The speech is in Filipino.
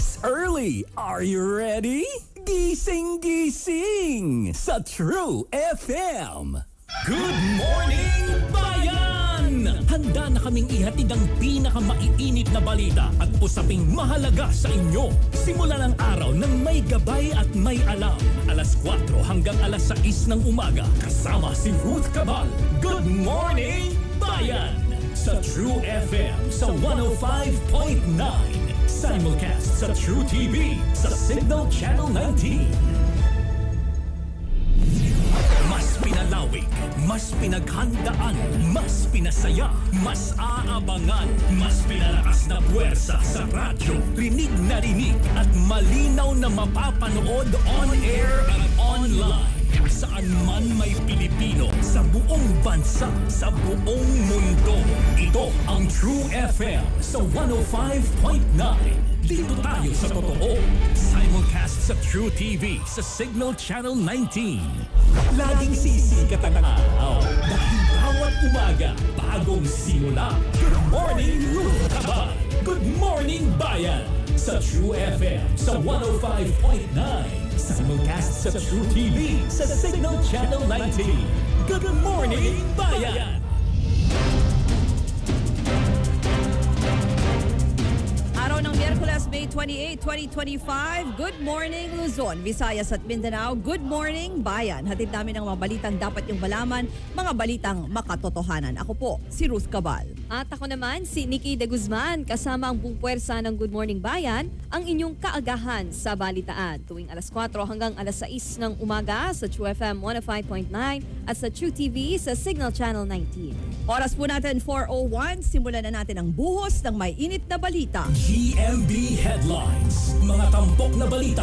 this early. Are you ready? Gising-gising sa True FM. Good morning, bayan! Handa na kaming ihatid ang pinakamaiinit na balita at usaping mahalaga sa inyo. Simula ng araw ng may gabay at may alam. Alas 4 hanggang alas 6 ng umaga. Kasama si Ruth Cabal. Good morning, bayan! Sa True FM sa 105.9. Simulcast sa True TV sa Signal Channel 19. Mas pinalawig, mas pinaghandaan, mas pinasaya, mas aabangan, mas pinalakas na puwersa sa radyo. Rinig na rinig at malinaw na mapapanood on air at online. Saan man may Pilipino, sa buong bansa, sa buong mundo. Ito ang True FM sa 105.9. Dito tayo sa totoo. Simulcast sa True TV sa Signal Channel 19. Laging sisikat ang araw. Dahil bawat umaga, bagong simula. Good morning, Ruth Cabal. Good morning, bayan. Sa True FM sa 105.9. Simulcast sa True TV sa Signal Channel 19. Good morning, bayan. Araw ng Miyerkules, May 28, 2025. Good morning, Luzon, Visayas at Mindanao. Good morning, bayan. Hatid namin ang mga balitang dapat yung malaman, mga balitang makatotohanan. Ako po, si Ruth Cabal. At ako naman, si Nikki De Guzman, kasama ang buong puwersa ng Good Morning Bayan, ang inyong kaagahan sa balitaan. Tuwing alas 4 hanggang alas 6 ng umaga sa True FM 105.9 at sa True TV sa Signal Channel 19. Oras po natin 4:01. Simulan na natin ang buhos ng may init na balita. GMB Headlines. Mga tampok na balita.